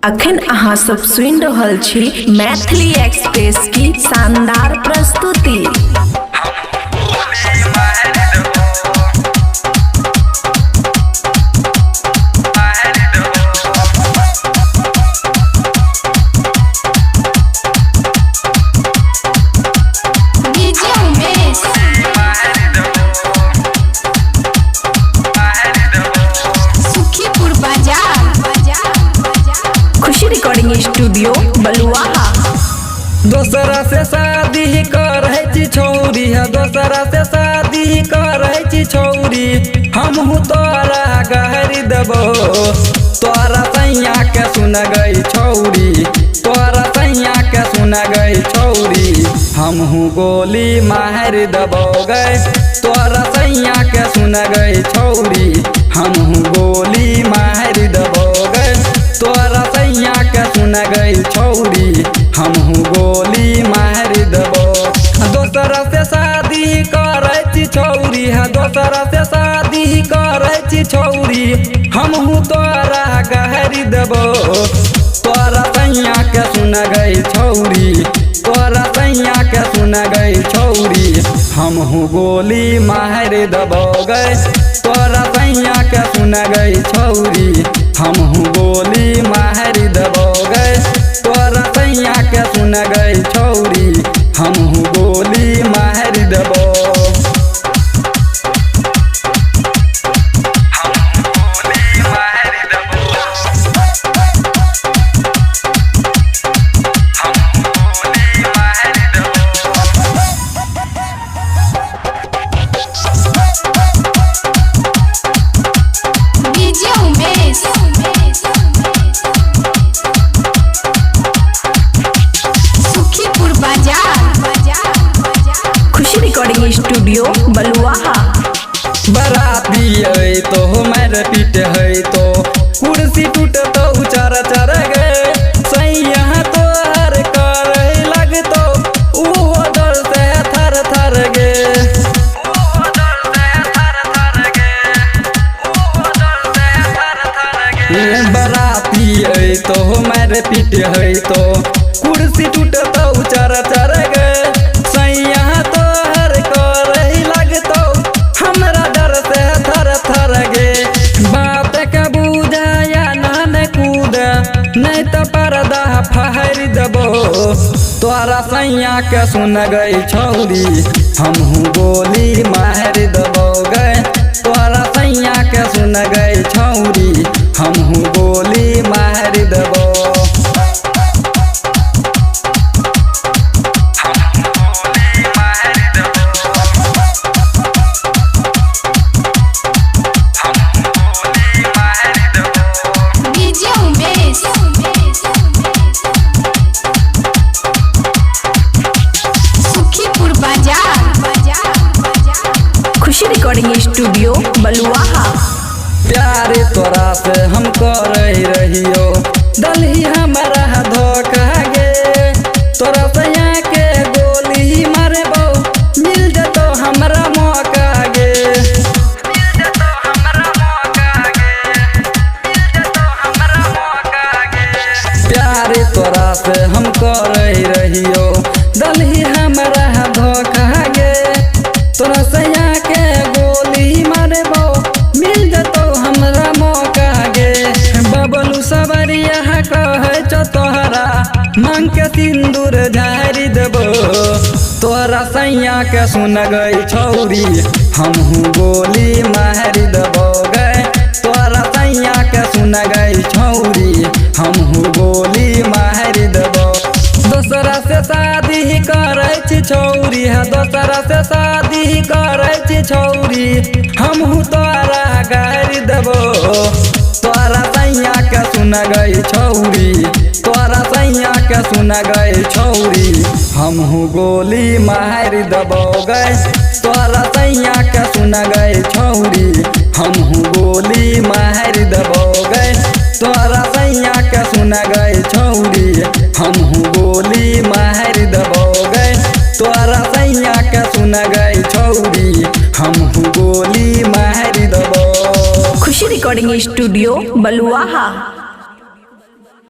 अखन अहाँ सब सुन रहल छी मैथिली एक्सप्रेस की शानदार प्रस्तुति। खुशी रिकॉर्डिंग स्टूडियो बलुआहा। दोसरा से शादी करे छी छौरी, दोसरा से शादी करे छी छौरी, हमहू तोरा गहरी देबो। तोरा सैया के सुन गई छौरी, तोरा सैया के सुन गई छौरी, हमहू गोली मार देबो गए। तोरा सैया के सुन गई छौरी, हमहू गोली मार देबो गए। तोरा सैया के सुन गई छौरी, हमहू गोली मार देबो। दोसरा से शादी करे छी छौरी, दोसरा से शादी करे छी छौरी, हमहू तोरा गहरी देबो। तोरा सैया के सुन गई छौरी, तोरा सैया के सुन गई छौरी, हमहू गोली मार देबो गए। तोरा सैया के सुन गई छौरी, हमहू गोली मार देबो गए। तोरा सैया के सुन गई छौरी, हमहू गोली मार देबो। खुशी रिकॉर्डिंग स्टूडियो बलुआहा। बराती है तो मार पीट है तो कुर्सी टूट तो चर चर गए। सैया तो हर कर लगतो उहो डर से थर थर गे। बराती है तो मार पीट है तो कुर्सी टूट तो चर चर गए। सैया तो हर कर लगतो हमरा डर से थर थर गे। बात के बुझाया नान कूद नहीं तो पर्दा फहर देबो। तोरा सैया के सुन गई छौरी, हमहू गोली मार देबो गए। तोरा सैया के सुन गई छौरी, हमहू गोली मार देबो। खुशी रिकॉर्डिंग स्टूडियो बलुआहा। प्यार तोरा से हम करे रहियो, दलही हमारा धोखा गे। तोरा सैया के गोली मारबो, मिल जतो हमरा मौका गे। प्यार तोरा से हम करे रहियो, दलही हमारा धोखा गे। तोरा सैया के गोली मारबो, मिल जतो हमरा मौका गे। बबलू सबरिया कहे छो तोहरा मांग के सिंदूर झारी देबो। तोरा सैया के सुन गई छौरी, हमहू गोली मार देबो गए। तोरा सैया के सुन गई छौरी, हमहू गोली मार देबो। दोसरा से शादी करे छी छौरी, दोसरा से शादी करे छी छौरी, हमहू तोरा गारी देबो। तोरा सैया के सुन गई छौरी, तोरा सैया के सुन गई छौरी, हमहू गोली मार देबो गए। तोरा सैया के सुन गई छौरी, हमहू गोली मार देबो गए। तोरा सैया के सुन गई छौरी, हमहू गोली मार देबो गए। तोरा सैया के सुन गई छौरी, हमहू गोली मार देबो। खुशी रिकॉर्डिंग स्टूडियो बलुआहा।